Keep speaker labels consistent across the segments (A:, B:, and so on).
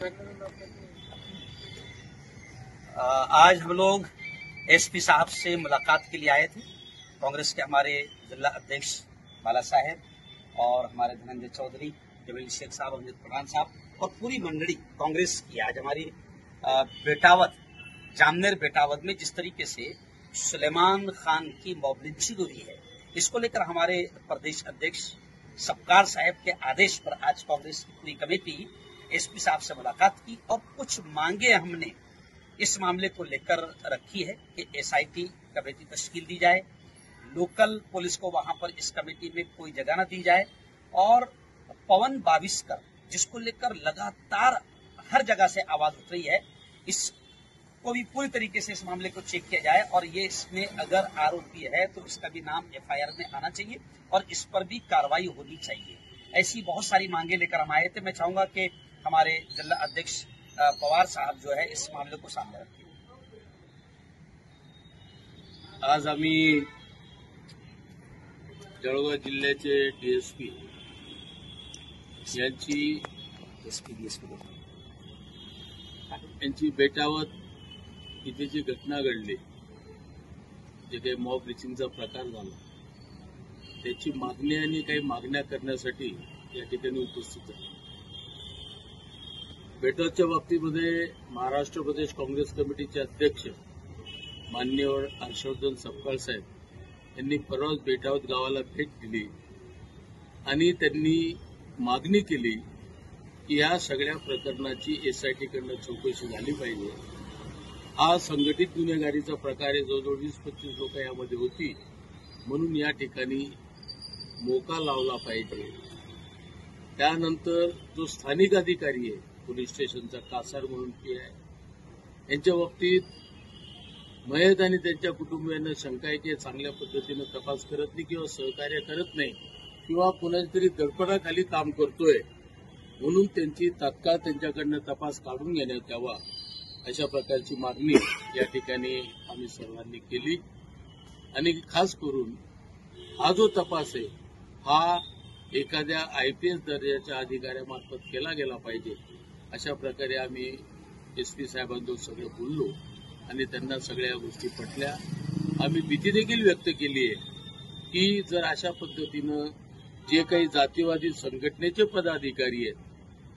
A: आज हम लोग एसपी साहब से मुलाकात के लिए आए थे। कांग्रेस के हमारे जिला अध्यक्ष बाला साहब और हमारे धनंजय चौधरी, जमील शेख साहब, अमजद प्रधान साहब और पूरी मंडली कांग्रेस की आज हमारी बेटावद, जामनेर बेटावद में जिस तरीके से सुलेमान खान की मॉब लिंचिंग हुई है, इसको लेकर हमारे प्रदेश अध्यक्ष सपकाल साहब के आदेश पर आज कांग्रेस की पूरी कमेटी एसपी साहब से मुलाकात की और कुछ मांगे हमने इस मामले को लेकर रखी है कि एसआईटी कमेटी तश्कील दी जाए, लोकल पुलिस को वहां पर इस कमेटी में कोई जगह न दी जाए और पवन बाविस्कर जिसको लेकर लगातार हर जगह से आवाज उठ रही है, इसको भी पूरी तरीके से इस मामले को चेक किया जाए और ये इसमें अगर आरोपी है तो इसका भी नाम एफआईआर में आना चाहिए और इस पर भी कार्रवाई होनी चाहिए। ऐसी बहुत सारी मांगे लेकर हम आए थे। मैं चाहूंगा कि हमारे जिला अध्यक्ष पवार साहब जो है इस मामले को सामने रखें।
B: आज आम्ही जळगाव जिल्ह्याचे डीएसपी यांची बेटावत इथे जी घटना घडली, जे काही मॉब लिंचिंगचा प्रकार झाला, त्याची मागणी आणि काही मागण्या करण्यासाठी या ठिकाणी उपस्थित आहे। बेटावतच्या बाबतीमध्ये महाराष्ट्र प्रदेश काँग्रेस कमिटीचे अध्यक्ष माननीय हर्षवर्धन सपकाळ साहेब यांनी परवाच बेटावत गावाला भेट दिली आणि त्यांनी मागणी केली की या सगळ्या प्रकरणाची एसआयटी कडून चौकशी झाली पाहिजे। हा संघटित गुन्हेगारीचा प्रकार आहे, जवळजवळ 20-25 लोक यामध्ये होती, म्हणून या ठिकाणी मोका लावला पाहिजे। त्यानंतर जो स्थानिक अधिकारी आहे पोलीस स्टेशनचा कासार म्हणून पी आहे, यांच्या बाबतीत मयत आणि त्यांच्या कुटुंबियांना शंका आहे की चांगल्या पद्धतीने तपास करत नाही किंवा सहकार्य करत नाही किंवा कुणाच्या तरी दडपणाखाली काम करतोय, म्हणून त्यांची तात्काळ त्यांच्याकडनं तपास काढून घेण्यात यावा अशा प्रकारची मागणी या ठिकाणी आम्ही सर्वांनी केली। आणि खास करून हा जो तपास आहे हा एखाद्या आयपीएस दर्जाच्या अधिकाऱ्यामार्फत केला गेला पाहिजे अशा प्रकारे आम्ही एसपी साहेबांजवळ सगळं बोललो आणि त्यांना सगळ्या गोष्टी पटल्या। आम्ही भीती देखील व्यक्त केली आहे की जर अशा पद्धतीनं जे काही जातीवादी संघटनेचे पदाधिकारी आहेत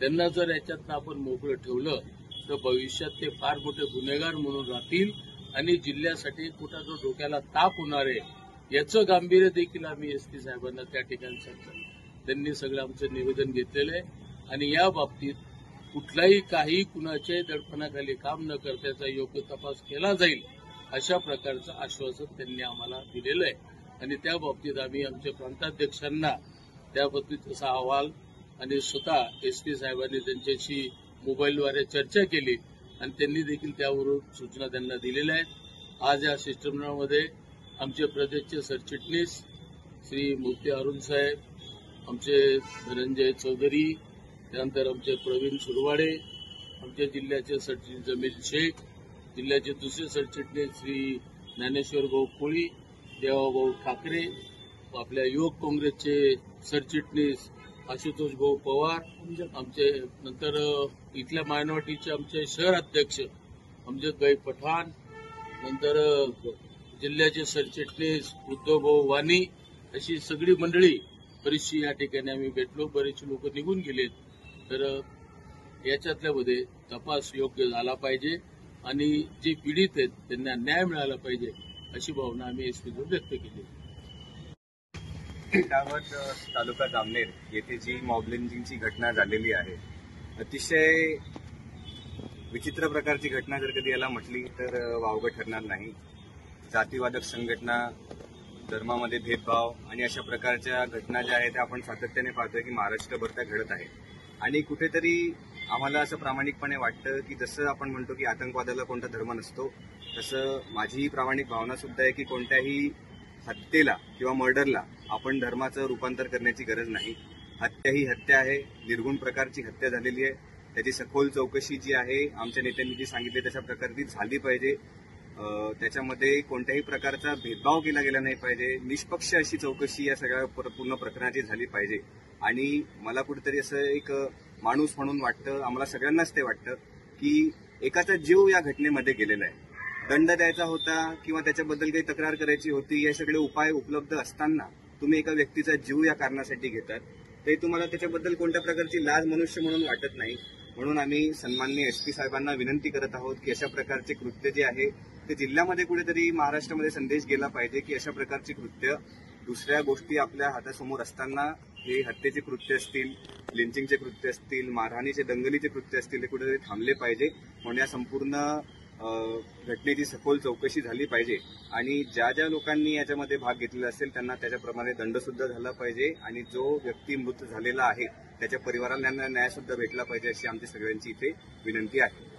B: त्यांना जर याच्यातनं आपण मोकळं ठेवलं तर भविष्यात ते फार मोठे गुन्हेगार म्हणून राहतील आणि जिल्ह्यासाठी कुठा जो डोक्याला ताप होणार आहे याचं गांभीर्य देखील आम्ही एसपी साहेबांना त्या ठिकाणी सांगितलं। त्यांनी सगळं आमचं निवेदन घेतलेलं आहे आणि या बाबतीत कुठलाही काही कुणाच्याही दडपणाखाली काम न करता योग्य तपास केला जाईल अशा प्रकारचं आश्वासन त्यांनी आम्हाला दिलेलं आहे आणि त्या बाबतीत आम्ही आमच्या प्रांताध्यक्षांना त्या बाबतीचा अहवाल आणि स्वतः एसपी साहेबांनी त्यांच्याशी मोबाईलद्वारे चर्चा केली आणि त्यांनी देखील त्यावरून सूचना त्यांना दिलेल्या आहेत। आज या शिष्टमंडळामध्ये आमचे प्रदेशचे सरचिटणीस श्री मूर्ती अरुण साहेब, आमचे धनंजय चौधरी, त्यानंतर आमचे प्रवीण सुरवाडे, आमच्या जिल्ह्याचे सरचिटणीस जमील शेख, जिल्ह्याचे दुसरे सरचिटणीस श्री ज्ञानेश्वर भाऊ कोळी, देवाभाऊ ठाकरे, आपल्या युवक काँग्रेसचे सरचिटणीस आशुतोष भाऊ पवार, आमचे नंतर इथल्या मायनॉरिटीचे आमचे शहर अध्यक्ष अमजद भाई पठाण, नंतर जिल्ह्याचे सरचिटणीस उद्धव भाऊ वाणी, अशी सगळी मंडळी बरीचशी या ठिकाणी आम्ही भेटलो। बरेचसे लोक निघून गेलेत, तर याच्यातल्यामध्ये तपास योग्य झाला पाहिजे आणि जे पीडित आहेत त्यांना न्याय मिळाला पाहिजे अशी भावना आम्ही एसपीवर व्यक्त केली।
C: बेटावत तालुका जामनेर येथे जी मॉब लिंचिंगची घटना झालेली आहे, अतिशय विचित्र प्रकारची घटना जर कधी याला म्हटली तर वावगं ठरणार नाही। जातीवादक संघटना, धर्मामध्ये भेदभाव आणि अशा प्रकारच्या घटना ज्या आहेत त्या आपण सातत्याने पाहतोय की महाराष्ट्रभर त्या घडत आहेत आणि कुठेतरी आम्हाला असं प्रामाणिकपणे वाटतं की जसं आपण म्हणतो की आतंकवादाला कोणता धर्म नसतो, तसं माझी प्रामाणिक भावना सुद्धा आहे की कोणत्याही हत्येला किंवा मर्डरला आपण धर्माचं रूपांतर करण्याची गरज नाही। हत्या ही हत्या आहे, निर्गुण प्रकारची हत्या झालेली आहे, त्याची सखोल चौकशी जी आहे आमच्या नेत्यांनी जी सांगितली तशा प्रकारची झाली पाहिजे। त्याच्यामध्ये कोणत्याही प्रकारचा भेदभाव केला गेला नाही पाहिजे, निष्पक्ष अशी चौकशी या सगळ्या पूर्ण प्रकरणाची झाली पाहिजे। आणि मला कुठेतरी असं एक माणूस म्हणून वाटतं, आम्हाला सगळ्यांनाच ते वाटतं की एकाचा जीव या घटनेमध्ये गेलेला आहे. दंड द्यायचा होता किंवा त्याच्याबद्दल काही तक्रार करायची होती, हे सगळे उपाय उपलब्ध असताना तुम्ही एका व्यक्तीचा जीव या कारणासाठी घेतात, ते तुम्हाला त्याच्याबद्दल कोणत्या प्रकारची लाज मनुष्य म्हणून वाटत नाही. म्हणून आम्ही सन्माननीय एसपी साहेबांना विनंती करत आहोत की अशा प्रकारचे कृत्य जे आहे ते जिल्ह्यामध्ये कुठेतरी महाराष्ट्रामध्ये संदेश गेला पाहिजे की अशा प्रकारची कृत्य, दुसऱ्या गोष्टी आपल्या हातासमोर असताना हे हत्येचे कृत्य असतील, लिंचिंगचे कृत्य असतील, मारहाणीचे दंगलीचे कृत्य असतील, ते कुठेतरी थांबले पाहिजे. म्हणून या संपूर्ण घटनेची सखोल चौकशी झाली पाहिजे आणि ज्या ज्या लोकांनी याच्यामध्ये भाग घेतलेला असेल त्यांना त्याच्याप्रमाणे दंड सुद्धा झाला पाहिजे आणि जो व्यक्ती मृत झालेला आहे त्याच्या परिवाराला न्याय सुद्धा भेटला पाहिजे, अशी आमची सगळ्यांची इथे विनंती आहे.